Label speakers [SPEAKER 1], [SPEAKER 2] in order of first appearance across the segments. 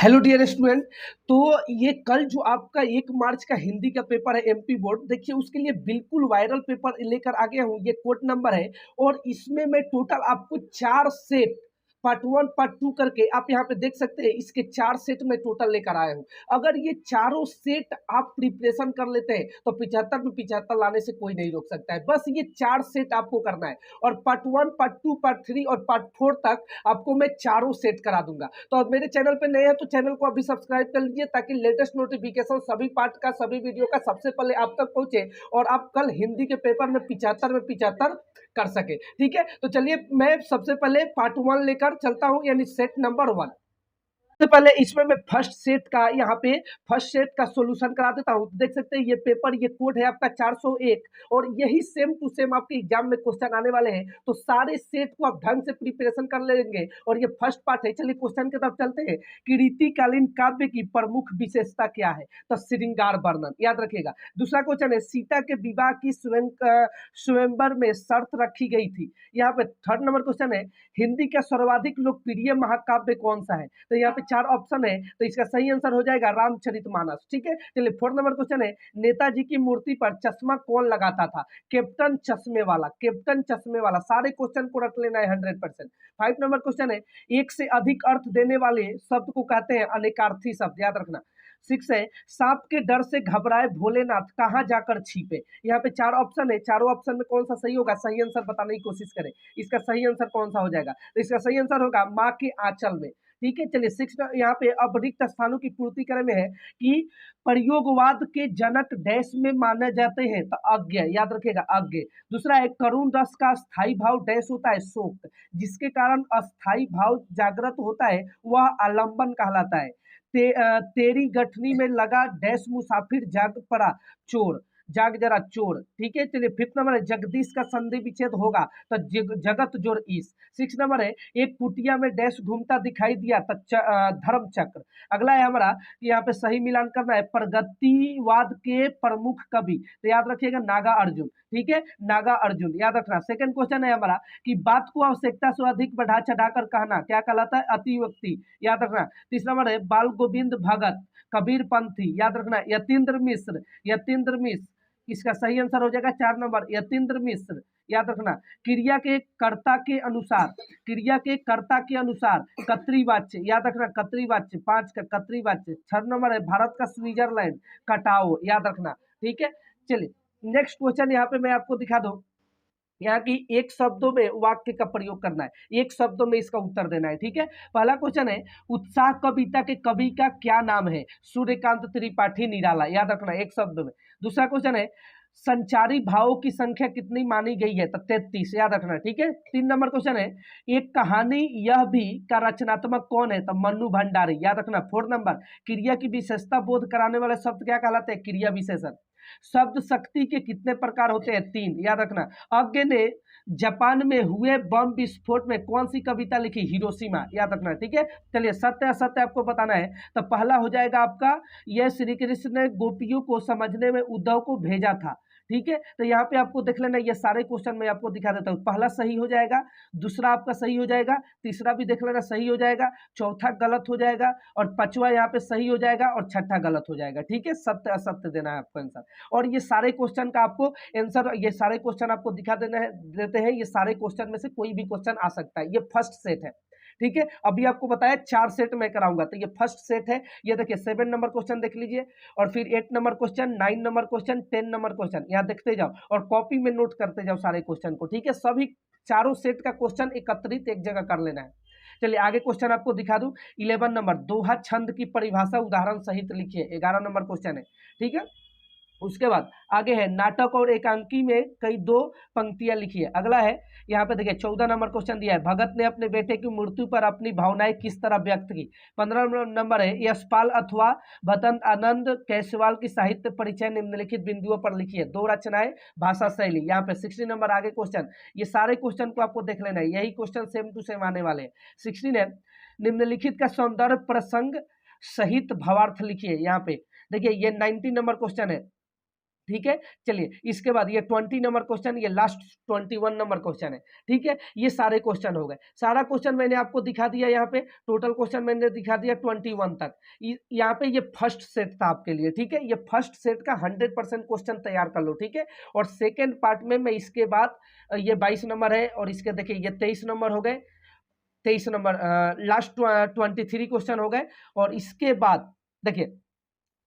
[SPEAKER 1] Hello dear student. तो ये कल जो आपका 1 मार्च का हिंदी का पेपर है एमपी बोर्ड, देखिए उसके लिए बिल्कुल वायरल पेपर लेकर आ गया हूँ। ये कोड नंबर है और इसमें मैं टोटल आपको 4 सेट पार्ट 1 पार्ट 2 करके आप यहाँ पे देख सकते हैं। इसके 4 सेट में टोटल लेकर आया हूँ। अगर ये चारों सेट आप प्रिपरेशन कर लेते हैं तो 75 में 75 लाने से कोई नहीं रोक सकता है। बस ये 4 सेट आपको करना है और पार्ट 1 पार्ट 2 पार्ट 3 और पार्ट 4 तक आपको मैं चारों सेट करा दूंगा। तो अब मेरे चैनल पे नए हैं तो चैनल को अभी सब्सक्राइब कर लीजिए ताकि लेटेस्ट नोटिफिकेशन सभी पार्ट का सभी वीडियो का सबसे पहले आप तक पहुंचे और आप कल हिंदी के पेपर में 75 में 75 कर सके। ठीक है, तो चलिए मैं सबसे पहले पार्ट 1 लेकर चलता हूं, यानी सेट नंबर 1। सबसे पहले इसमें मैं फर्स्ट सेट का यहाँ पे फर्स्ट सेट का सॉल्यूशन करा देता हूँ। देख सकते हैं ये पेपर, ये कोड है आपका 401 और यही सेम टू सेम आपके एग्जाम में क्वेश्चन आने वाले हैं। तो सारे सेट को आप ढंग से प्रिपरेशन कर लेंगे और ये फर्स्ट पार्ट है। चलिए क्वेश्चन की तरफ चलते हैं कि रीतिकालीन काव्य की प्रमुख विशेषता क्या है? तो श्रृंगार वर्णन, याद रखिएगा। दूसरा क्वेश्चन है सीता के विवाह की स्वयंवर में शर्त रखी गई थी। यहाँ पे थर्ड नंबर क्वेश्चन है हिंदी का सर्वाधिक लोकप्रिय महाकाव्य कौन सा है? तो यहाँ पे 4 ऑप्शन है, तो इसका सही आंसर हो जाएगा रामचरितमानस। ठीक है, चलिए फोर्थ नंबर क्वेश्चन है नेताजी की मूर्ति पर चश्मा कौन लगाता था? कैप्टन चश्मे वाला, कैप्टन चश्मे वाला। सारे क्वेश्चन को रख लेना है 100%। 5 नंबर क्वेश्चन है एक से अधिक अर्थ देने वाले शब्द को कहते हैं अनेकार्थी शब्द, याद रखना। 6 है सांप के डर से घबराए भोलेनाथ कहाँ जाकर छिपे? यहाँ पे 4 ऑप्शन है, चारों ऑप्शन में कौन सा सही होगा? सही आंसर बताने की कोशिश करें। इसका सही आंसर कौन सा हो जाएगा? तो इसका सही आंसर होगा माँ के आंचल में। ठीक है, चलिए 6 यहाँ पे अब रिक्त स्थानों की पूर्ति करे में है कि प्रयोगवाद के जनक डैश में माने जाते हैं, तो अज्ञ, याद रखिएगा अज्ञ। दूसरा है करुण रस का स्थायी भाव डैश होता है शोक, जिसके कारण अस्थाई भाव जागृत होता है वह आलंबन कहलाता है। तेरी गठनी में लगा डैश मुसाफिर जाग पड़ा चोर, जाग जरा चोर। ठीक है, चलिए 5th नंबर है जगदीश का संधि विच्छेद होगा तो जगत जोर ईस। 6 नंबर है एक कुटिया में डैश घूमता दिखाई दिया तो धर्म चक्र। अगला है हमारा यहाँ पे सही मिलान करना है प्रगतिवाद के प्रमुख कवि, तो याद रखिएगा नागा अर्जुन। ठीक है, नागा अर्जुन याद रखना। सेकंड क्वेश्चन है हमारा कि बात को आवश्यकता से अधिक बढ़ा चढ़ाकर कहना क्या कहलाता है? अतिव्यक्ति, याद रखना। तीसरा नंबर है बाल गोविंद भगत, कबीर पंथी, याद रखना। यतीन्द्र मिश्र, यतीन्द्र मिश्र इसका सही आंसर हो जाएगा 4 नंबर यतीन्द्र मिश्र, याद रखना। क्रिया के कर्ता के अनुसार, क्रिया के कर्ता के अनुसार कर्तृवाच्य, याद रखना कर्तृवाच्य 5 का कर्तृवाच्य। 6 नंबर है भारत का स्विट्जरलैंड कटाओ, याद रखना। ठीक है, चलिए नेक्स्ट क्वेश्चन यहाँ पे मैं आपको दिखा दूं। यहाँ की एक शब्दों में वाक्य का प्रयोग करना है, एक शब्दों में इसका उत्तर देना है। ठीक है, पहला क्वेश्चन है उत्साह कविता के कवि का क्या नाम है? सूर्यकांत त्रिपाठी निराला, याद रखना एक शब्द में। दूसरा क्वेश्चन है संचारी भावों की संख्या कितनी मानी गई है? तो 33, याद रखना। ठीक है, 3 नंबर क्वेश्चन है एक कहानी यह भी का रचनात्मक कौन है? तो मन्नू भंडारी, याद रखना। 4 नंबर क्रिया की विशेषता बोध कराने वाले शब्द क्या कहलाते हैं? क्रिया विशेषण। शब्द शक्ति के कितने प्रकार होते हैं? 3, याद रखना। अज्ञ ने जापान में हुए बम विस्फोट में कौन सी कविता लिखी? हिरोशिमा, याद रखना। ठीक है, चलिए सत्य असत्य आपको बताना है। तो पहला हो जाएगा आपका यह श्री कृष्ण ने गोपियों को समझने में उद्धव को भेजा था। ठीक है, तो यहाँ पे आपको देख लेना, ये सारे क्वेश्चन मैं आपको दिखा देता हूँ। पहला सही हो जाएगा, दूसरा आपका सही हो जाएगा, तीसरा भी देख लेना सही हो जाएगा, चौथा गलत हो जाएगा और पांचवा यहाँ पे सही हो जाएगा और छठा गलत हो जाएगा। ठीक है, सत्य असत्य देना है आपको आंसर। और ये सारे क्वेश्चन का आपको आंसर, ये सारे क्वेश्चन आपको दिखा देना है, देते हैं। ये सारे क्वेश्चन में से कोई भी क्वेश्चन आ सकता है। ये फर्स्ट सेट है। ठीक है, अभी आपको बताया 4 सेट में कराऊंगा, तो ये फर्स्ट सेट है। ये देखिए 7 नंबर क्वेश्चन देख लीजिए और फिर 8 number question, 9 number question, 10 number question, यहाँ देखते जाओ और कॉपी में नोट करते जाओ सारे क्वेश्चन को। ठीक है, सभी चारों सेट का क्वेश्चन एकत्रित एक जगह कर लेना है। चलिए आगे क्वेश्चन आपको दिखा दूं। 11 नंबर दोहा छंद की परिभाषा उदाहरण सहित लिखिए, 11 नंबर क्वेश्चन है। ठीक है, उसके बाद आगे है नाटक और एकांकी में कई 2 पंक्तियां लिखिए। अगला है यहाँ पे देखिए 14 नंबर क्वेश्चन दिया है भगत ने अपने बेटे की मृत्यु पर अपनी भावनाएं किस तरह व्यक्त की। 15 नंबर है यशपाल अथवा वसंत आनंद कैसवाल की साहित्य परिचय निम्नलिखित बिंदुओं पर लिखिए। 2 रचनाएं, भाषा शैली। यहाँ पे 16 नंबर आगे क्वेश्चन, ये सारे क्वेश्चन को आपको देख लेना है, यही क्वेश्चन सेम टू सेम आने वाले हैं। 16 है निम्नलिखित का सौंदर्य प्रसंग सहित भावार्थ लिखिए। यहाँ पे देखिए ये 19 नंबर क्वेश्चन है ठीक है। चलिए इसके बाद ये 20 नंबर क्वेश्चन, ये लास्ट 21 नंबर क्वेश्चन है। ठीक है, ये सारे क्वेश्चन हो गए। सारा क्वेश्चन मैंने आपको दिखा दिया, यहाँ पे टोटल क्वेश्चन मैंने दिखा दिया 21 तक। यहाँ पे ये फर्स्ट सेट था आपके लिए। ठीक है, ये फर्स्ट सेट का 100% क्वेश्चन तैयार कर लो। ठीक है, और सेकेंड पार्ट में मैं इसके बाद ये 22 नंबर है और इसके देखिए ये 23 नंबर हो गए, 23 नंबर लास्ट 23 क्वेश्चन हो गए। और इसके बाद देखिए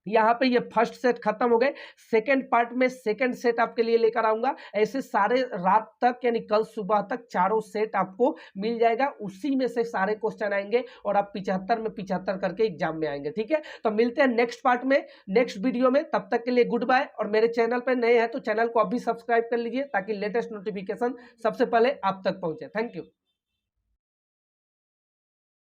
[SPEAKER 1] यहाँ पे ये फर्स्ट सेट खत्म हो गए, सेकंड पार्ट में सेकंड सेट आपके लिए लेकर आऊंगा। ऐसे सारे रात तक यानी कल सुबह तक चारों सेट आपको मिल जाएगा, उसी में से सारे क्वेश्चन आएंगे और आप 75 में 75 करके एग्जाम में आएंगे। ठीक है, तो मिलते हैं नेक्स्ट पार्ट में, नेक्स्ट वीडियो में। तब तक के लिए गुड बाय। और मेरे चैनल पर नए हैं तो चैनल को अभी सब्सक्राइब कर लीजिए ताकि लेटेस्ट नोटिफिकेशन सबसे पहले आप तक पहुंचे। Thank you.